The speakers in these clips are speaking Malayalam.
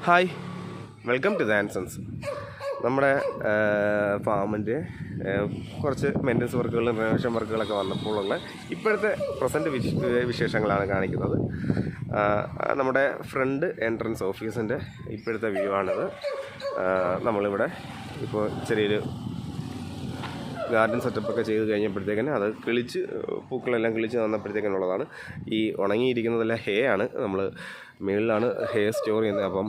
Hi, welcome to ദാൻസൺസ്. നമ്മുടെ ഫാമിൻ്റെ കുറച്ച് മെയിൻ്റനൻസ് വർക്കുകളും റിനോവേഷൻ വർക്കുകളൊക്കെ വന്നപ്പോഴുള്ള ഇപ്പോഴത്തെ പ്രസൻറ്റ് വിശേഷങ്ങളാണ് കാണിക്കുന്നത്. നമ്മുടെ ഫ്രണ്ട് എൻട്രൻസ് ഓഫീസിൻ്റെ ഇപ്പോഴത്തെ വ്യൂ ആണിത്. നമ്മളിവിടെ ഇപ്പോൾ ചെറിയൊരു ഗാർഡൻ സെറ്റപ്പൊക്കെ ചെയ്ത് കഴിഞ്ഞപ്പോഴത്തേക്കിന് അത് കിളിച്ച് പൂക്കളെല്ലാം കിളിച്ച് വന്നപ്പോഴത്തേക്കിനുള്ളതാണ്. ഈ ഉണങ്ങിയിരിക്കുന്നതെല്ലാം ഹേ ആണ്. നമ്മൾ മുകളിലാണ് ഹേ സ്റ്റോർ ചെയ്യുന്നത്. അപ്പം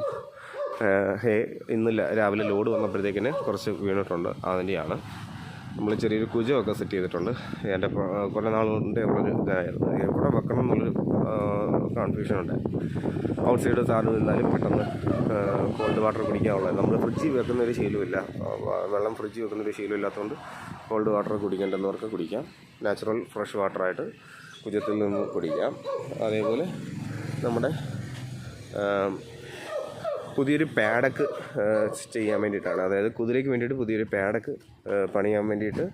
ഹേ ഇന്ന് രാവിലെ ലോഡ് വന്നപ്പോഴത്തേക്കിന് കുറച്ച് വീണിട്ടുണ്ട്. അതിൻ്റെയാണ് നമ്മൾ ചെറിയൊരു കുജമൊക്കെ സെറ്റ് ചെയ്തിട്ടുണ്ട്. എൻ്റെ കുറേ നാളുകൊണ്ട് ഒരു ഇതായിരുന്നു, എവിടെ വെക്കണം എന്നുള്ളൊരു കൺഫ്യൂഷനുണ്ട്. ഔട്ട് സൈഡ് സാധനം നിന്നാലും പെട്ടെന്ന് കോൾഡ് വാട്ടർ കുടിക്കാനുള്ളത്. നമ്മൾ ഫ്രിഡ്ജിൽ വെക്കുന്നൊരു ശീലമില്ല, വെള്ളം ഫ്രിഡ്ജിൽ വെക്കുന്നൊരു ശീലമില്ലാത്തതുകൊണ്ട് കോൾഡ് വാട്ടർ കുടിക്കേണ്ടുന്നവർക്ക് കുടിക്കാം. നാച്ചുറൽ ഫ്രഷ് വാട്ടറായിട്ട് കുജത്തിൽ നിന്ന് കുടിക്കാം. അതേപോലെ നമ്മുടെ പുതിയൊരു പാഡക്ക് ചെയ്യാൻ വേണ്ടിയിട്ടാണ്, അതായത് കുതിരയ്ക്ക് വേണ്ടിയിട്ട് പുതിയൊരു പാഡക്ക് പണിയാൻ വേണ്ടിയിട്ട്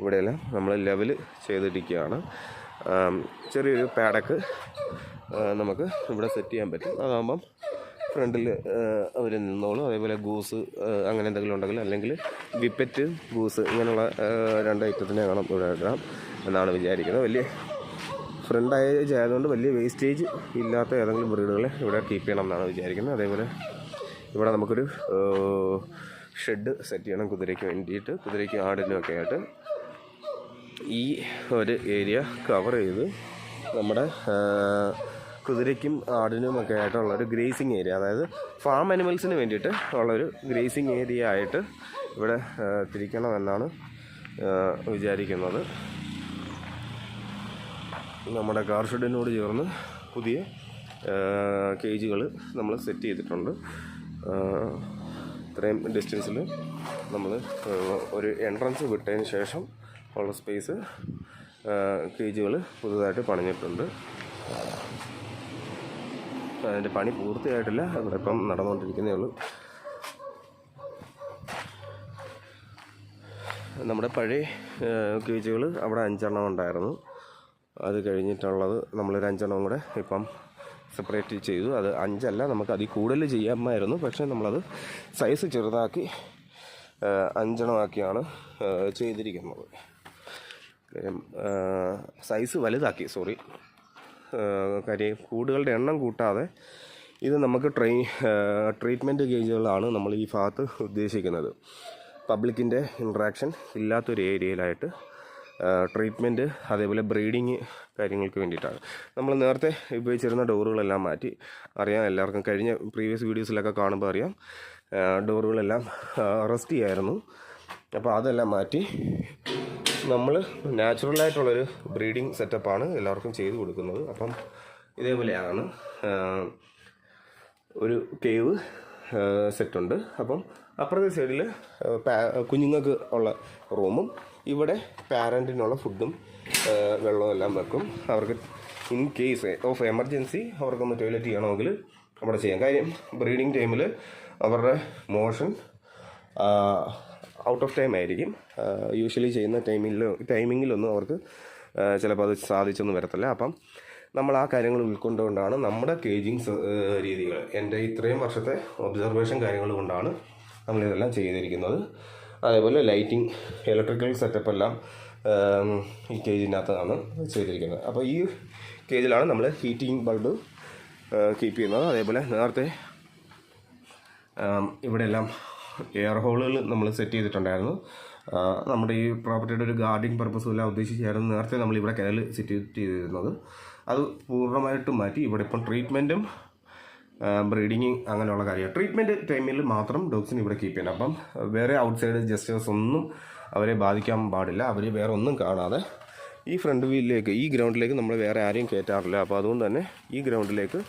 ഇവിടെയെല്ലാം നമ്മൾ ലെവൽ ചെയ്തിരിക്കുകയാണ്. ചെറിയൊരു പാഡക്ക് നമുക്ക് ഇവിടെ സെറ്റ് ചെയ്യാൻ പറ്റും. അതാകുമ്പം ഫ്രണ്ടിൽ അവർ നിന്നോളും. അതേപോലെ ഗൂസ് അങ്ങനെ എന്തെങ്കിലും ഉണ്ടെങ്കിൽ, അല്ലെങ്കിൽ വിപ്പറ്റ് ഗൂസ് ഇങ്ങനെയുള്ള 2 ഐറ്റത്തിനെ വേണം ഇവിടെ ഇടാം എന്നാണ് വിചാരിക്കുന്നത്. വലിയ ഫ്രണ്ട് ഏജ് ആയതുകൊണ്ട് വലിയ വേസ്റ്റേജ് ഇല്ലാത്ത ഏതെങ്കിലും ബ്രീഡുകളെ ഇവിടെ കീപ്പ് ചെയ്യണം എന്നാണ് വിചാരിക്കുന്നത്. അതേപോലെ ഇവിടെ നമുക്കൊരു ഷെഡ് സെറ്റ് ചെയ്യണം കുതിരയ്ക്ക് വേണ്ടിയിട്ട്, കുതിരയ്ക്ക് ആടിനൊക്കെ ആയിട്ട്. ഈ ഒരു ഏരിയ കവർ ചെയ്ത് നമ്മുടെ കുതിരയ്ക്കും ആടിനുമൊക്കെ ആയിട്ടുള്ളൊരു ഗ്രേസിങ് ഏരിയ, അതായത് ഫാം അനിമൽസിന് വേണ്ടിയിട്ട് ഉള്ളൊരു ഗ്രേസിങ് ഏരിയ ആയിട്ട് ഇവിടെ തിരിക്കണമെന്നാണ് വിചാരിക്കുന്നത്. നമ്മുടെ കാർ ഷെഡിനോട് ചേർന്ന് പുതിയ കേജുകൾ നമ്മൾ സെറ്റ് ചെയ്തിട്ടുണ്ട്. ഇത്രയും ഡിസ്റ്റൻസിൽ നമ്മൾ ഒരു എൻട്രൻസ് വിട്ടതിന് ശേഷം ഉള്ള സ്പേസ് കേജുകൾ പുതുതായിട്ട് പണിഞ്ഞിട്ടുണ്ട്. അതിൻ്റെ പണി പൂർത്തിയായിട്ടില്ല, ഇവിടെ ഇപ്പം നടന്നുകൊണ്ടിരിക്കുന്നേ ഉള്ളൂ. നമ്മുടെ പഴയ കേജുകൾ അവിടെ 5 എണ്ണം ഉണ്ടായിരുന്നു. അത് കഴിഞ്ഞിട്ടുള്ളത് നമ്മളൊരു 5 എണ്ണം കൂടെ ഇപ്പം സെപ്പറേറ്റ് ചെയ്തു. അത് 5 അല്ല, നമുക്ക് അതിൽ കൂടുതൽ ചെയ്യാമായിരുന്നു. പക്ഷേ നമ്മളത് സൈസ് ചെറുതാക്കി 5 എണ്ണമാക്കിയാണ് ചെയ്തിരിക്കുന്നത്. സൈസ് വലുതാക്കി, കാര്യം കൂടുകളുടെ എണ്ണം കൂട്ടാതെ. ഇത് നമുക്ക് ട്രീറ്റ്മെൻറ്റ് ഗേജുകളാണ് നമ്മൾ ഈ ഭാഗത്ത് ഉദ്ദേശിക്കുന്നത്. പബ്ലിക്കിൻ്റെ ഇൻട്രാക്ഷൻ ഇല്ലാത്തൊരു ഏരിയയിലായിട്ട് ട്രീറ്റ്മെൻറ്റ്, അതേപോലെ ബ്രീഡിങ് കാര്യങ്ങൾക്ക് വേണ്ടിയിട്ടാണ്. നമ്മൾ നേരത്തെ ഉപയോഗിച്ചിരുന്ന ഡോറുകളെല്ലാം മാറ്റി. അറിയാം, എല്ലാവർക്കും കഴിഞ്ഞ പ്രീവിയസ് വീഡിയോസിലൊക്കെ കാണുമ്പോൾ അറിയാം, ഡോറുകളെല്ലാം റസ്റ്റ് ചെയ്യായിരുന്നു. അപ്പോൾ അതെല്ലാം മാറ്റി നമ്മൾ നാച്ചുറലായിട്ടുള്ളൊരു ബ്രീഡിങ് സെറ്റപ്പാണ് എല്ലാവർക്കും ചെയ്തു കൊടുക്കുന്നത്. അപ്പം ഇതേപോലെയാണ് ഒരു കേവ് സെറ്റുണ്ട്. അപ്പം അപ്പുറത്തെ സൈഡിൽ കുഞ്ഞുങ്ങൾക്ക് ഉള്ള റൂമും, ഇവിടെ പാരൻറ്റിനുള്ള ഫുഡും വെള്ളവും എല്ലാം വെക്കും. അവർക്ക് ഇൻ കേസ് ഓഫ് എമർജൻസി അവർക്കൊന്ന് ടോയ്ലറ്റ് ചെയ്യണമെങ്കിൽ അവിടെ ചെയ്യാം. കാര്യം ബ്രീഡിങ് ടൈമിൽ അവരുടെ മോഷൻ ഔട്ട് ഓഫ് ടൈം ആയിരിക്കും. യൂഷ്വലി ചെയ്യുന്ന ടൈമിങ്ങിലൊന്നും അവർക്ക് ചിലപ്പോൾ അത് സാധിച്ചൊന്നും വരത്തില്ല. അപ്പം നമ്മൾ ആ കാര്യങ്ങൾ ഉൾക്കൊണ്ടുകൊണ്ടാണ് നമ്മുടെ കേജിങ് രീതികൾ, എൻ്റെ ഇത്രയും വർഷത്തെ ഒബ്സർവേഷൻ കാര്യങ്ങൾ കൊണ്ടാണ് നമ്മളിതെല്ലാം ചെയ്തിരിക്കുന്നത്. അതേപോലെ ലൈറ്റിംഗ്, ഇലക്ട്രിക്കൽ സെറ്റപ്പ് എല്ലാം ഈ കേജിനകത്താണ് ചെയ്തിരിക്കുന്നത്. അപ്പോൾ ഈ കേജിലാണ് നമ്മൾ ഹീറ്റിംഗ് ബൾബ് കീപ്പ് ചെയ്യുന്നത്. അതേപോലെ നേരത്തെ ഇവിടെയെല്ലാം എയർ ഹോളുകൾ നമ്മൾ സെറ്റ് ചെയ്തിട്ടുണ്ടായിരുന്നു. നമ്മുടെ ഈ പ്രോപ്പർട്ടിയുടെ ഒരു ഗാർഡിങ് പർപ്പസും എല്ലാം ഉദ്ദേശിച്ചായിരുന്നു നേരത്തെ നമ്മളിവിടെ കിണൽ സെറ്റ് ചെയ്തിരുന്നത്. അത് പൂർണ്ണമായിട്ടും മാറ്റി ഇവിടെ ഇപ്പം ട്രീറ്റ്മെൻറ്റും ബ്രീഡിങ് അങ്ങനെയുള്ള കാര്യം. ട്രീറ്റ്മെൻറ്റ് ടൈമിൽ മാത്രം ഡോഗ്സിന് ഇവിടെ കീപ്പ് ചെയ്യണം. അപ്പം വേറെ ഔട്ട്സൈഡ് ജസ്റ്റേഴ്സ് ഒന്നും അവരെ ബാധിക്കാൻ പാടില്ല. അവർ വേറെ ഒന്നും കാണാതെ ഈ ഫ്രണ്ട് വീലിലേക്ക്, ഈ ഗ്രൗണ്ടിലേക്ക് നമ്മൾ വേറെ ആരെയും കയറ്റാറില്ല. അപ്പോൾ അതുകൊണ്ട് തന്നെ ഈ ഗ്രൗണ്ടിലേക്ക്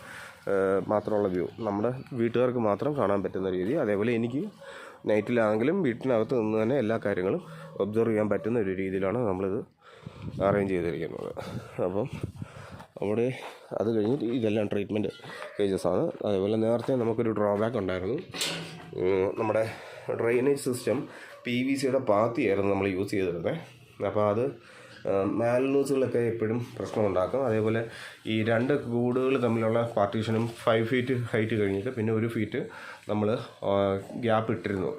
മാത്രമുള്ള വ്യൂ നമ്മുടെ വീട്ടുകാർക്ക് മാത്രം കാണാൻ പറ്റുന്ന രീതി. അതേപോലെ എനിക്ക് നൈറ്റിലാണെങ്കിലും വീട്ടിനകത്ത് നിന്ന് തന്നെ എല്ലാ കാര്യങ്ങളും ഒബ്സർവ് ചെയ്യാൻ പറ്റുന്ന ഒരു രീതിയിലാണ് നമ്മളിത് അറേഞ്ച് ചെയ്തിരിക്കുന്നത്. അപ്പം അവിടെ അത് കഴിഞ്ഞിട്ട് ഇതെല്ലാം ട്രീറ്റ്മെൻറ്റ് കേജസാണ്. അതേപോലെ നേരത്തെ നമുക്കൊരു ഡ്രോബാക്ക് ഉണ്ടായിരുന്നു. നമ്മുടെ ഡ്രെയിനേജ് സിസ്റ്റം PVCയുടെ പാത്തിയായിരുന്നു നമ്മൾ യൂസ് ചെയ്തിരുന്നത്. അപ്പോൾ അത് മാൽനൂസുകളൊക്കെ എപ്പോഴും പ്രശ്നമുണ്ടാക്കും. അതേപോലെ ഈ രണ്ട് കൂടുകൾ തമ്മിലുള്ള പാർട്ടീഷനും 5 ഫീറ്റ് ഹൈറ്റ് കഴിഞ്ഞിട്ട് പിന്നെ 1 ഫീറ്റ് നമ്മൾ ഗ്യാപ്പ് ഇട്ടിരുന്നു.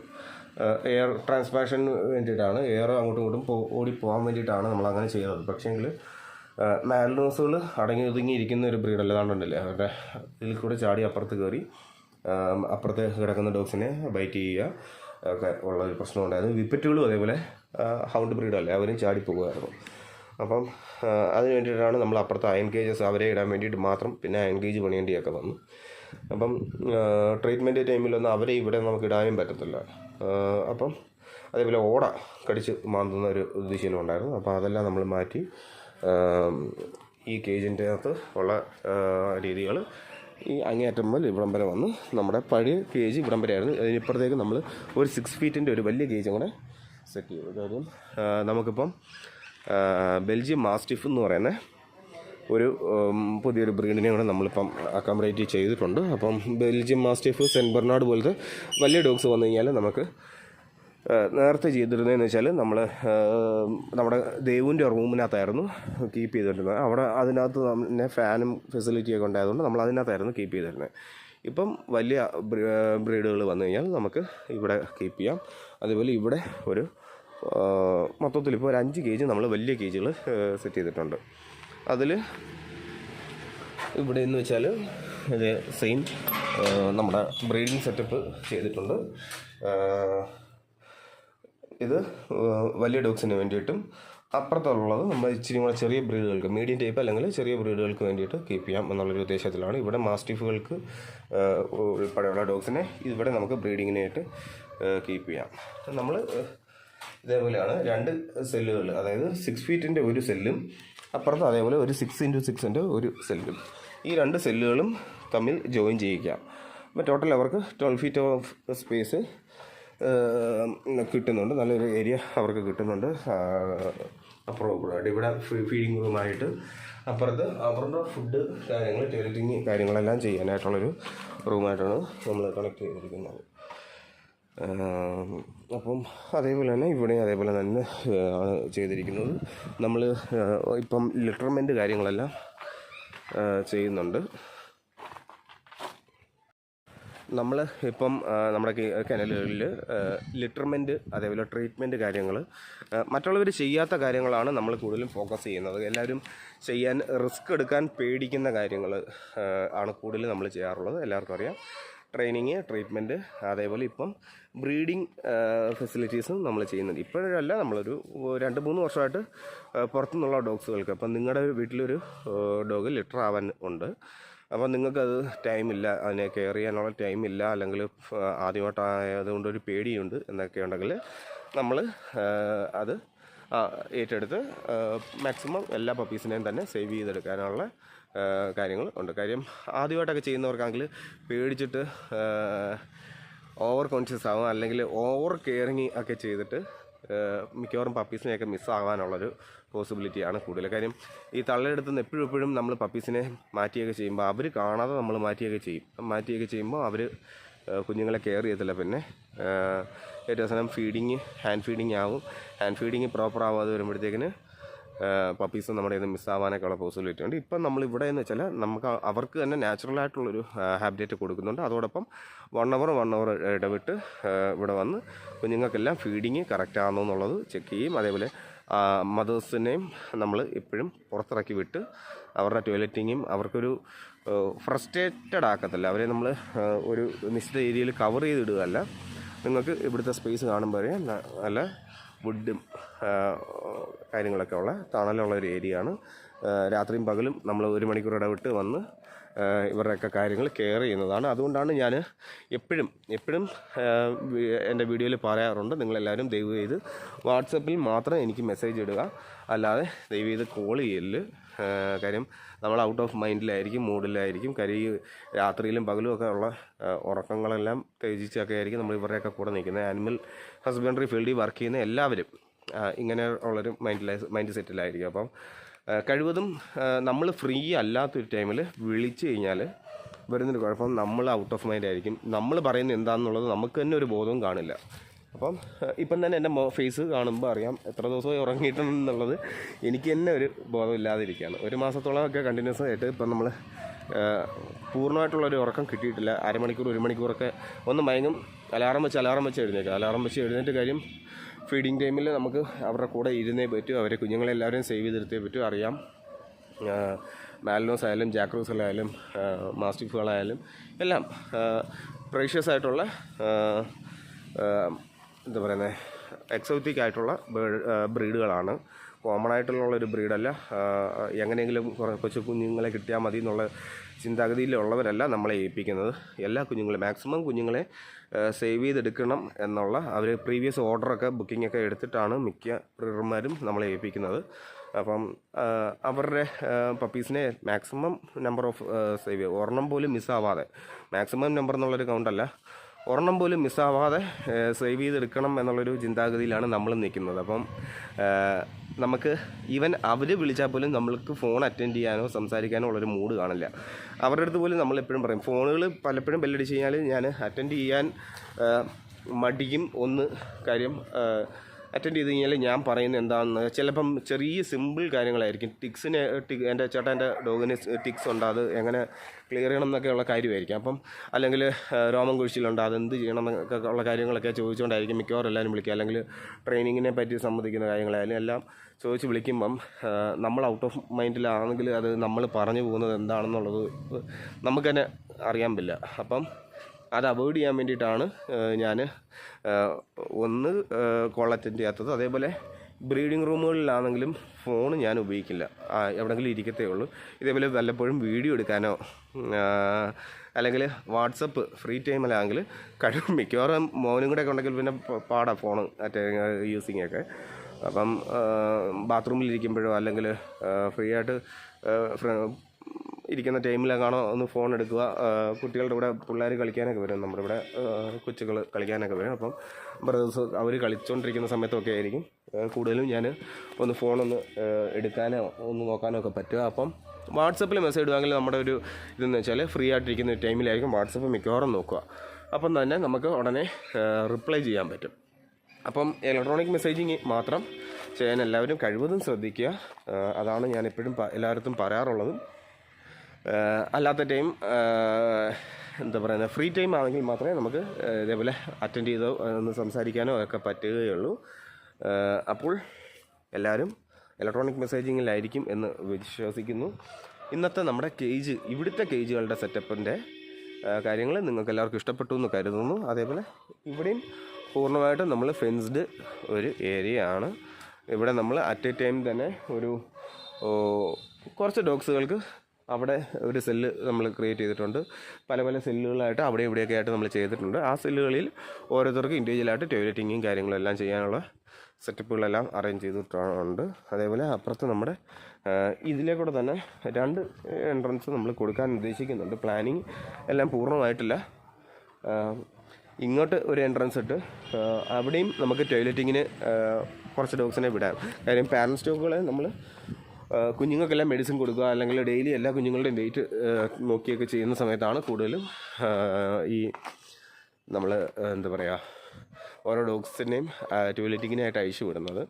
എയർ ട്രാൻസ്പാഷന് വേണ്ടിയിട്ടാണ്, എയർ അങ്ങോട്ടും ഇങ്ങോട്ടും ഓടിപ്പോകാൻ വേണ്ടിയിട്ടാണ് നമ്മളങ്ങനെ ചെയ്തത്. പക്ഷേങ്കിൽ മാൽനൂസുകൾ അടങ്ങി ഒതുങ്ങിയിരിക്കുന്ന ഒരു ബ്രീഡല്ല, കാണുന്നുണ്ടല്ലേ, അവരുടെ ഇതിൽ കൂടെ ചാടി അപ്പുറത്ത് കയറി അപ്പുറത്ത് കിടക്കുന്ന ഡോഗ്സിനെ ബൈറ്റ് ചെയ്യുക ഒക്കെ ഉള്ള ഒരു പ്രശ്നം ഉണ്ടായിരുന്നു. വിപ്പറ്റുകളും അതേപോലെ ഹൗണ്ട് ബ്രീഡല്ലേ, അവരും ചാടി പോകുമായിരുന്നു. അപ്പം അതിന് വേണ്ടിയിട്ടാണ് നമ്മൾ അപ്പുറത്ത് അയൺ കേജസ് അവരെ ഇടാൻ വേണ്ടിയിട്ട് മാത്രം പിന്നെ അയൺ കേജ് പണിയേണ്ടിയൊക്കെ വന്നു. അപ്പം ട്രീറ്റ്മെൻറ്റ് ടൈമിലൊന്നും അവരെ ഇവിടെ നമുക്ക് ഇടാനും പറ്റത്തില്ല. അപ്പം അതേപോലെ ഓട കടിച്ച് മാന്തുന്ന ഒരു ദൃശ്യം ഉണ്ടായിരുന്നു. അപ്പോൾ അതെല്ലാം നമ്മൾ മാറ്റി ഈ കേജിൻ്റെ അകത്ത് ഉള്ള രീതികൾ ഈ അങ്ങേയറ്റം മുതൽ ഇവിടം വരെ വന്ന് നമ്മുടെ പഴയ കേജ് ഇവിടം വരെ ആയിരുന്നു. അതിനിപ്പുറത്തേക്ക് നമ്മൾ ഒരു 6 ഫീറ്റിൻ്റെ ഒരു വലിയ കേജും കൂടെ സെറ്റ് ചെയ്തു. കാര്യം നമുക്കിപ്പം ബെൽജിയം മാസ്റ്റിഫ് എന്ന് പറയുന്ന ഒരു പുതിയൊരു ബ്രീഡിനെ കൂടെ നമ്മളിപ്പം അക്കോമഡേറ്റ് ചെയ്തിട്ടുണ്ട്. അപ്പം ബെൽജിയം മാസ്റ്റിഫ്, സെൻറ്റ് ബെർണാർഡ് പോലത്തെ വലിയ ഡോഗ്സ് വന്നു കഴിഞ്ഞാൽ നമുക്ക് നേരത്തെ ചെയ്തിരുന്നതെന്ന് വെച്ചാൽ നമ്മൾ നമ്മുടെ ദേവുവിൻ്റെ റൂമിനകത്തായിരുന്നു കീപ്പ് ചെയ്തിരുന്നത്. അവിടെ അതിനകത്ത് തന്നെ ഫാനും ഫെസിലിറ്റിയൊക്കെ ഉണ്ടായതുകൊണ്ട് നമ്മൾ അതിനകത്തായിരുന്നു കീപ്പ് ചെയ്തിരുന്നത്. ഇപ്പം വലിയ ബ്രീഡുകൾ വന്നു കഴിഞ്ഞാൽ നമുക്ക് ഇവിടെ കീപ്പ് ചെയ്യാം. അതുപോലെ ഇവിടെ ഒരു മൊത്തത്തിൽ ഇപ്പോൾ ഒരു 5 കേജ് നമ്മൾ വലിയ കേജുകൾ സെറ്റ് ചെയ്തിട്ടുണ്ട്. അതിൽ ഇവിടെ എന്ന് വെച്ചാൽ ഇത് സെയിം നമ്മുടെ ബ്രീഡിങ് സെറ്റപ്പ് ചെയ്തിട്ടുണ്ട്. ഇത് വലിയ ഡോഗ്സിന് വേണ്ടിയിട്ടും അപ്പുറത്തുള്ളത് നമ്മൾ ഇച്ചിരി കൂടെ ചെറിയ ബ്രീഡുകൾക്ക്, മീഡിയം ടൈപ്പ് അല്ലെങ്കിൽ ചെറിയ ബ്രീഡുകൾക്ക് വേണ്ടിയിട്ട് കീപ്പ് ചെയ്യാം എന്നുള്ളൊരു ഉദ്ദേശത്തിലാണ്. ഇവിടെ മാസ്റ്റിഫുകൾക്ക് ഉൾപ്പെടെയുള്ള ഡോഗ്സിനെ ഇവിടെ നമുക്ക് ബ്രീഡിങ്ങിനായിട്ട് കീപ്പ് ചെയ്യാം. നമ്മൾ ഇതേപോലെയാണ് 2 സെല്ലുകൾ, അതായത് 6 ഫീറ്റിൻ്റെ ഒരു സെല്ലും അപ്പുറത്ത് അതേപോലെ ഒരു 6x6 ഒരു സെല്ലും, ഈ 2 സെല്ലുകളും തമ്മിൽ ജോയിൻ ചെയ്യിക്കാം. അപ്പോൾ ടോട്ടൽ അവർക്ക് 12 ഫീറ്റ് ഓഫ് സ്പേസ് കിട്ടുന്നുണ്ട്, നല്ലൊരു ഏരിയ അവർക്ക് കിട്ടുന്നുണ്ട്. അപ്പുറം ഇവിടെ ഫീഡിങ് റൂമായിട്ട് അപ്പുറത്ത് അവരുടെ ഫുഡ് കാര്യങ്ങൾ, ടോയ്ലറ്റിങ് കാര്യങ്ങളെല്ലാം ചെയ്യാനായിട്ടുള്ളൊരു റൂമായിട്ടാണ് നമ്മൾ കണക്ട് ചെയ്തിരിക്കുന്നത്. അപ്പം അതേപോലെ തന്നെ ഇവിടെ അതേപോലെ തന്നെ ആണ് ചെയ്തിരിക്കുന്നത്. നമ്മൾ ഇപ്പം ലിറ്റർമെൻറ്റ് കാര്യങ്ങളെല്ലാം ചെയ്യുന്നുണ്ട്. നമ്മൾ ഇപ്പം നമ്മുടെ കനലുകളിൽ ലിറ്റർമെൻറ്റ് അതേപോലെ ട്രീറ്റ്മെൻറ്റ് കാര്യങ്ങൾ മറ്റുള്ളവർ ചെയ്യാത്ത കാര്യങ്ങളാണ് നമ്മൾ കൂടുതലും ഫോക്കസ് ചെയ്യുന്നത്. എല്ലാവരും ചെയ്യാൻ റിസ്ക് എടുക്കാൻ പേടിക്കുന്ന കാര്യങ്ങൾ ആണ് കൂടുതൽ നമ്മൾ ചെയ്യാറുള്ളത്. എല്ലാവർക്കും അറിയാം. ട്രെയിനിങ്, ട്രീറ്റ്മെൻറ്റ്, അതേപോലെ ഇപ്പം ബ്രീഡിങ് ഫെസിലിറ്റീസും നമ്മൾ ചെയ്യുന്നുണ്ട്. ഇപ്പോഴല്ല, നമ്മളൊരു 2-3 വർഷമായിട്ട് പുറത്തുനിന്നുള്ള ഡോഗ്സുകൾക്ക്, അപ്പം നിങ്ങളുടെ വീട്ടിലൊരു ഡോഗ് ലിറ്റർ ആവാൻ ഉണ്ട്, അപ്പം നിങ്ങൾക്കത് ടൈമില്ല, അതിനെ കെയർ ചെയ്യാനുള്ള ടൈമില്ല, അല്ലെങ്കിൽ ആദ്യമായിട്ടായതുകൊണ്ടൊരു പേടിയുണ്ട് എന്നൊക്കെ ഉണ്ടെങ്കിൽ നമ്മൾ അത് ഏറ്റെടുത്ത് മാക്സിമം എല്ലാ പപ്പീസിനെയും തന്നെ സേവ് ചെയ്തെടുക്കാനുള്ള കാര്യങ്ങൾ ഉണ്ട്. കാര്യം ആദ്യമായിട്ടൊക്കെ ചെയ്യുന്നവർക്കാണെങ്കിൽ പേടിച്ചിട്ട് ഓവർ കോൺഷ്യസ് ആവും, അല്ലെങ്കിൽ ഓവർ കെയറിങ് ഒക്കെ ചെയ്തിട്ട് മിക്കവാറും പപ്പീസിനെയൊക്കെ മിസ്സാകാനുള്ളൊരു പോസിബിലിറ്റിയാണ് കൂടുതൽ. കാര്യം ഈ തള്ളയെടുത്ത് നിന്ന് എപ്പോഴും നമ്മൾ പപ്പീസിനെ മാറ്റിയൊക്കെ ചെയ്യുമ്പോൾ അവർ കാണാതെ നമ്മൾ മാറ്റിയൊക്കെ ചെയ്യുമ്പോൾ അവർ കുഞ്ഞുങ്ങളെ കെയർ ചെയ്യത്തില്ല. പിന്നെ ഏറ്റവും അവസാനം ഹാൻഡ് ഫീഡിങ് ആവും. ഹാൻഡ് ഫീഡിങ് പ്രോപ്പർ ആവാതെ വരുമ്പോഴത്തേക്കിന് പപ്പീസ് നമ്മുടെ കയ്യിൽ നിന്ന് മിസ്സാവാനൊക്കെ ഉള്ള പോസിബിലിറ്റി ഉണ്ട്. ഇപ്പം നമ്മളിവിടെ എന്ന് വെച്ചാൽ നമുക്ക് അവർക്ക് തന്നെ നാച്ചുറലായിട്ടുള്ളൊരു ഹാബിറ്റേറ്റ് കൊടുക്കുന്നുണ്ട്. അതോടൊപ്പം 1 അവർ ഇടവിട്ട് ഇവിടെ വന്ന് കുഞ്ഞുങ്ങൾക്കെല്ലാം ഫീഡിങ് കറക്റ്റ് ആണോ എന്നുള്ളത് ചെക്ക് ചെയ്യും. അതേപോലെ മദേഴ്സിനെയും നമ്മൾ എപ്പോഴും പുറത്തിറക്കി വിട്ട് അവരുടെ ടോയ്ലറ്റിങ്ങും അവർക്കൊരു ഫ്രസ്ട്രേറ്റഡ് ആക്കത്തില്ല. അവരെ നമ്മൾ ഒരു നിശ്ചിത ഏരിയയിൽ കവർ ചെയ്തിടുകയല്ല. നിങ്ങൾക്ക് ഇവിടുത്തെ സ്പേസ് കാണുമ്പോൾ അറിയാം, നല്ല വുഡും കാര്യങ്ങളൊക്കെ ഉള്ള തണലുള്ള ഒരു ഏരിയയാണ്. രാത്രിയും പകലും നമ്മൾ 1 മണിക്കൂർ ഇടവിട്ട് വന്ന് ഇവരുടെയൊക്കെ കാര്യങ്ങൾ കെയർ ചെയ്യുന്നതാണ്. അതുകൊണ്ടാണ് ഞാൻ എപ്പോഴും എൻ്റെ വീഡിയോയിൽ പറയാറുണ്ട്, നിങ്ങളെല്ലാവരും ദയവ് ചെയ്ത് വാട്സപ്പിൽ മാത്രം എനിക്ക് മെസ്സേജ് ഇടുക, അല്ലാതെ ദയവ് ചെയ്ത് കോൾ ചെയ്യല്. കാര്യം നമ്മൾ ഔട്ട് ഓഫ് മൈൻഡിലായിരിക്കും, മൂഡിലായിരിക്കും. കാര്യം രാത്രിയിലും പകലും ഒക്കെ ഉള്ള ഉറക്കങ്ങളെല്ലാം ത്യജിച്ചൊക്കെ ആയിരിക്കും നമ്മൾ ഇവരുടെയൊക്കെ കൂടെ നിൽക്കുന്നത്. ആനിമൽ ഹസ്ബൻഡറി ഫീൽഡിൽ വർക്ക് ചെയ്യുന്ന എല്ലാവരും ഇങ്ങനെ ഉള്ളൊരു മൈൻഡ് സെറ്റിലായിരിക്കും. അപ്പം കഴിവതും നമ്മൾ ഫ്രീ അല്ലാത്തൊരു ടൈമിൽ വിളിച്ചു കഴിഞ്ഞാൽ വരുന്നൊരു കുഴപ്പം, നമ്മൾ ഔട്ട് ഓഫ് മൈൻഡ് ആയിരിക്കും. നമ്മൾ പറയുന്നത് എന്താണെന്നുള്ളത് നമുക്ക് തന്നെ ഒരു ബോധവും കാണില്ല. അപ്പം ഇപ്പം തന്നെ എൻ്റെ ഫേസ് കാണുമ്പോൾ അറിയാം എത്ര ദിവസമായി ഉറങ്ങിയിട്ടുണ്ടെന്നുള്ളത് എനിക്ക് തന്നെ ഒരു ബോധമില്ലാതിരിക്കുകയാണ്. 1 മാസത്തോളമൊക്കെ കണ്ടിന്യൂസ് ആയിട്ട് ഇപ്പം നമ്മൾ പൂർണ്ണമായിട്ടുള്ളൊരു ഉറക്കം കിട്ടിയിട്ടില്ല. അരമണിക്കൂർ 1 മണിക്കൂറൊക്കെ ഒന്ന് മയങ്ങും, അലാറം വെച്ച് എഴുന്നേൽക്കുക. അലാറം വെച്ച് എഴുന്നേറ്റ് കാര്യം ഫീഡിങ് ടൈമിൽ നമുക്ക് അവരുടെ കൂടെ ഇരുന്നേ പറ്റൂ, അവരെ കുഞ്ഞുങ്ങളെല്ലാവരെയും സേവ് ചെയ്തെടുത്തേ പറ്റൂ. അറിയാം, മാലിനോസ് ആയാലും ജാക്രൂസുകളായാലും മാസ്റ്റിഫുകളായാലും എല്ലാം പ്രഷ്യസ് ആയിട്ടുള്ള എന്താ പറയുന്നത് എക്സോറ്റിക് ആയിട്ടുള്ള ബ്രീഡുകളാണ്. കോമൺ ആയിട്ടുള്ളൊരു ബ്രീഡല്ല. എങ്ങനെയെങ്കിലും കൊച്ചു കുഞ്ഞുങ്ങളെ കിട്ടിയാൽ മതി എന്നുള്ള ചിന്താഗതിയിലുള്ളവരല്ല നമ്മളെ ഏൽപ്പിക്കുന്നത്. എല്ലാ കുഞ്ഞുങ്ങളെ മാക്സിമം കുഞ്ഞുങ്ങളെ സേവ് ചെയ്തെടുക്കണം എന്നുള്ള അവർ പ്രീവിയസ് ഓർഡറൊക്കെ ബുക്കിങ്ങൊക്കെ എടുത്തിട്ടാണ് മിക്ക ബ്രീഡർമാരും നമ്മളെ ഏൽപ്പിക്കുന്നത്. അപ്പം അവരുടെ പപ്പീസിനെ മാക്സിമം നമ്പർ ഓഫ് സേവ് ചെയ്യുക, ഒരെണ്ണം പോലും മിസ്സാവാതെ, മാക്സിമം നമ്പർ എന്നുള്ളൊരു കൗണ്ടല്ല, ഒരെണ്ണം പോലും മിസ്സാവാതെ സേവ് ചെയ്തെടുക്കണം എന്നുള്ളൊരു ചിന്താഗതിയിലാണ് നമ്മൾ നിൽക്കുന്നത്. അപ്പം നമുക്ക് ഈവൻ അവർ വിളിച്ചാൽ പോലും നമ്മൾക്ക് ഫോൺ അറ്റൻഡ് ചെയ്യാനോ സംസാരിക്കാനോ ഉള്ളൊരു മൂഡ് കാണില്ല. അവരുടെ അടുത്ത് പോലും നമ്മളെപ്പോഴും പറയും, ഫോണുകൾ പലപ്പോഴും ബെല്ലടിച്ച് കഴിഞ്ഞാൽ ഞാൻ അറ്റൻഡ് ചെയ്യാൻ മടിക്കും. കാര്യം അറ്റൻഡ് ചെയ്ത് കഴിഞ്ഞാൽ ഞാൻ പറയുന്നത് എന്താണെന്ന് ചിലപ്പം ചെറിയ സിമ്പിൾ കാര്യങ്ങളായിരിക്കും. എൻ്റെ ചേട്ടൻ്റെ ഡോഗിന് ടിക്സ് ഉണ്ട്, അത് എങ്ങനെ ക്ലിയർ ചെയ്യണം എന്നൊക്കെയുള്ള കാര്യമായിരിക്കും. അപ്പം അല്ലെങ്കിൽ രോമം കുഴിച്ചിലുണ്ട്, അതെന്ത് ചെയ്യണം എന്നൊക്കെ ഉള്ള കാര്യങ്ങളൊക്കെ ചോദിച്ചുകൊണ്ടായിരിക്കും മിക്കവാറും എല്ലാവരും വിളിക്കുക. അല്ലെങ്കിൽ ട്രെയിനിങ്ങിനെ പറ്റി സംബന്ധിക്കുന്ന കാര്യങ്ങളായാലും എല്ലാം ചോദിച്ച് വിളിക്കുമ്പം നമ്മൾ ഔട്ട് ഓഫ് മൈൻഡിലാണെങ്കിൽ അത് നമ്മൾ പറഞ്ഞു പോകുന്നത് എന്താണെന്നുള്ളത് നമുക്ക് തന്നെ അറിയാൻ പറ്റില്ല. അപ്പം അത് അവോയ്ഡ് ചെയ്യാൻ വേണ്ടിയിട്ടാണ് ഞാൻ കോൾ അറ്റൻഡ് ചെയ്യാത്തത്. അതേപോലെ ബ്രീഡിങ് റൂമുകളിലാണെങ്കിലും ഫോൺ ഞാൻ ഉപയോഗിക്കില്ല, എവിടെയെങ്കിലും ഇരിക്കത്തേ ഉള്ളൂ. ഇതേപോലെ വല്ലപ്പോഴും വീഡിയോ എടുക്കാനോ അല്ലെങ്കിൽ വാട്സപ്പ് ഫ്രീ ടൈമിലാണെങ്കിൽ മിക്കവാറും മോനും കൂടെ ഒക്കെ ഉണ്ടെങ്കിൽ പിന്നെ പാടാ ഫോൺ യൂസിങ്ങൊക്കെ. അപ്പം ബാത്റൂമിലിരിക്കുമ്പോഴോ അല്ലെങ്കിൽ ഫ്രീ ആയിട്ട് ഇരിക്കുന്ന ടൈമിലെങ്ങാണോ ഒന്ന് ഫോൺ എടുക്കുക. കുട്ടികളുടെ കൂടെ പിള്ളേർ കളിക്കാനൊക്കെ വരും, നമ്മുടെ ഇവിടെ കൊച്ചുകൾ കളിക്കാനൊക്കെ വരും. അപ്പം ബ്രദേഴ്സ് അവർ കളിച്ചുകൊണ്ടിരിക്കുന്ന സമയത്തൊക്കെ ആയിരിക്കും കൂടുതലും ഞാൻ ഒന്ന് ഫോണൊന്ന് എടുക്കാനോ ഒന്ന് നോക്കാനോ ഒക്കെ പറ്റുക. അപ്പം വാട്സപ്പിൽ മെസ്സേജ് ഇടുവാണെങ്കിൽ നമ്മുടെ ഒരു ഇതെന്ന് വെച്ചാൽ ഫ്രീ ആയിട്ടിരിക്കുന്ന ടൈമിലായിരിക്കും വാട്സപ്പ് മിക്കവാറും നോക്കുക. അപ്പം തന്നെ നമുക്ക് ഉടനെ റിപ്ലൈ ചെയ്യാൻ പറ്റും. അപ്പം ഇലക്ട്രോണിക് മെസ്സേജിങ് മാത്രം ചെയ്യാൻ എല്ലാവരും കഴിവതും ശ്രദ്ധിക്കുക. അതാണ് ഞാൻ എപ്പോഴും എല്ലായിടത്തും പറയാറുള്ളതും. അല്ലാത്ത ടൈം എന്താ പറയുന്നത് ഫ്രീ ടൈം ആണെങ്കിൽ മാത്രമേ നമുക്ക് ഇതേപോലെ അറ്റൻഡ് ചെയ്തോ ഒന്ന് സംസാരിക്കാനോ ഒക്കെ പറ്റുകയുള്ളൂ. അപ്പോൾ എല്ലാവരും ഇലക്ട്രോണിക് മെസ്സേജിങ്ങിലായിരിക്കും എന്ന് വിശ്വസിക്കുന്നു. ഇന്നത്തെ നമ്മുടെ ഇവിടുത്തെ കേജുകളുടെ സെറ്റപ്പിൻ്റെ കാര്യങ്ങൾ നിങ്ങൾക്ക് എല്ലാവർക്കും ഇഷ്ടപ്പെട്ടു എന്ന് കരുതുന്നു. അതേപോലെ ഇവിടെയും പൂർണ്ണമായിട്ടും നമ്മൾ ഫെൻസ്ഡ് ഒരു ഏരിയ ആണ്. ഇവിടെ നമ്മൾ അറ്റ് എ ടൈം തന്നെ കുറച്ച് ഡോഗ്സുകൾക്ക് അവിടെ ഒരു സെല്ല് നമ്മൾ ക്രിയേറ്റ് ചെയ്തിട്ടുണ്ട്. പല പല സെല്ലുകളായിട്ട് അവിടെ ഇവിടെയൊക്കെ ആയിട്ട് നമ്മൾ ചെയ്തിട്ടുണ്ട്. ആ സെല്ലുകളിൽ ഓരോരുത്തർക്കും ഇൻഡിവിജ്വലായിട്ട് ടോയ്ലറ്റിങ്ങും കാര്യങ്ങളും എല്ലാം ചെയ്യാനുള്ള സെറ്റപ്പുകളെല്ലാം അറേഞ്ച് ചെയ്തിട്ടുണ്ട്. അതേപോലെ അപ്പുറത്ത് നമ്മുടെ ഇതിലേക്കൂടെ തന്നെ 2 എൻട്രൻസ് നമ്മൾ കൊടുക്കാൻ ഉദ്ദേശിക്കുന്നുണ്ട്. പ്ലാനിങ് എല്ലാം പൂർണ്ണമായിട്ടില്ല. ഇങ്ങോട്ട് ഒരു എൻട്രൻസ് ഇട്ട് അവിടെയും നമുക്ക് ടോയ്ലറ്റിങ്ങിന് കുറച്ച് ഡോഗ്സിനെ വിടാം. കാര്യം പാരൻറ്റ് സ്റ്റോക്കുകളെ നമ്മൾ കുഞ്ഞുങ്ങൾക്കെല്ലാം മെഡിസിൻ കൊടുക്കുക, അല്ലെങ്കിൽ ഡെയിലി എല്ലാ കുഞ്ഞുങ്ങളുടെയും വെയിറ്റ് നോക്കിയൊക്കെ ചെയ്യുന്ന സമയത്താണ് കൂടുതലും നമ്മൾ എന്താ പറയുക ഓരോ ഡോഗ്സിനെയും ടോയ്ലറ്റിങ്ങിനായിട്ട് അയച്ചു വിടുന്നത്.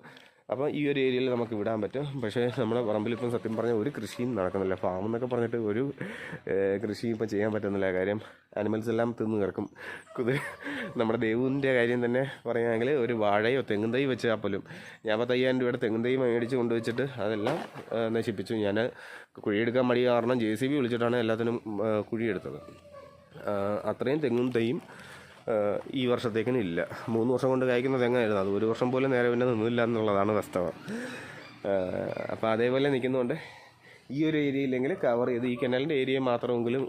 അപ്പോൾ ഈ ഒരു ഏരിയയിൽ നമുക്ക് വിടാൻ പറ്റും. പക്ഷേ നമ്മുടെ പറമ്പിലിപ്പം സത്യം പറഞ്ഞാൽ ഒരു കൃഷിയും നടക്കുന്നില്ല. ഫാം എന്നൊക്കെ പറഞ്ഞിട്ട് ഒരു കൃഷിയും ഇപ്പം ചെയ്യാൻ പറ്റുന്നില്ല. കാര്യം ആനിമൽസ് എല്ലാം തിന്ന് കിടക്കും. നമ്മുടെ ദേവുവിൻ്റെ കാര്യം തന്നെ പറയുകയാണെങ്കിൽ ഒരു വാഴയോ തെങ്ങും തൈ വെച്ചാൽ പോലും ഞാൻ 10,000 രൂപയുടെ തെങ്ങും തൈ മേടിച്ച് കൊണ്ടുവച്ചിട്ട് അതെല്ലാം നശിപ്പിച്ചു. ഞാൻ കുഴിയെടുക്കാൻ മടി കാരണം JCB വിളിച്ചിട്ടാണ് എല്ലാത്തിനും കുഴിയെടുത്തത്. അത്രയും തെങ്ങും തൈയും ഈ വർഷത്തേക്കിനും ഇല്ല. 3 വർഷം കൊണ്ട് കായ്ക്കുന്ന തെങ്ങായിരുന്നു. അത് 1 വർഷം പോലും നേരെ പിന്നെ നിന്നില്ല എന്നുള്ളതാണ് വാസ്തവ. അപ്പോൾ അതേപോലെ നിൽക്കുന്നതുകൊണ്ട് ഈ ഒരു ഏരിയയിലെങ്കിൽ കവർ ചെയ്ത് ഈ കനാലിൻ്റെ ഏരിയ മാത്രമെങ്കിലും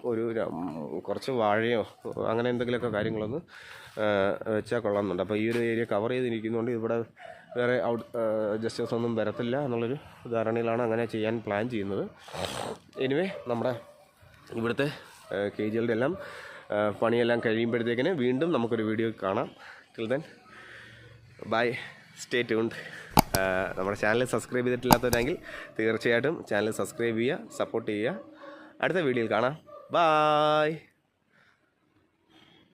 കുറച്ച് വാഴയോ അങ്ങനെ എന്തെങ്കിലുമൊക്കെ കാര്യങ്ങളൊന്ന് വെച്ചാൽ കൊള്ളാമെന്നുണ്ട്. അപ്പോൾ ഈ ഒരു ഏരിയ കവർ ചെയ്തിരിക്കുന്നതുകൊണ്ട് ഇവിടെ വേറെ ജസ്റ്റേഴ്സ് ഒന്നും വരത്തില്ല എന്നുള്ളൊരു ധാരണയിലാണ് അങ്ങനെ ചെയ്യാൻ പ്ലാൻ ചെയ്യുന്നത്. എനിവേ നമ്മുടെ ഇവിടുത്തെ കേജുകളുടെ എല്ലാം പണിയെല്ലാം കഴിയുമ്പോഴത്തേക്കിന് വീണ്ടും നമുക്കൊരു വീഡിയോ കാണാം. Till then bye, stay tuned. നമ്മുടെ ചാനൽ സബ്സ്ക്രൈബ് ചെയ്തിട്ടില്ലാത്തവരെങ്കിൽ തീർച്ചയായിട്ടും ചാനൽ സബ്സ്ക്രൈബ് ചെയ്യുക, സപ്പോർട്ട് ചെയ്യുക. അടുത്ത വീഡിയോയിൽ കാണാം. ബൈ.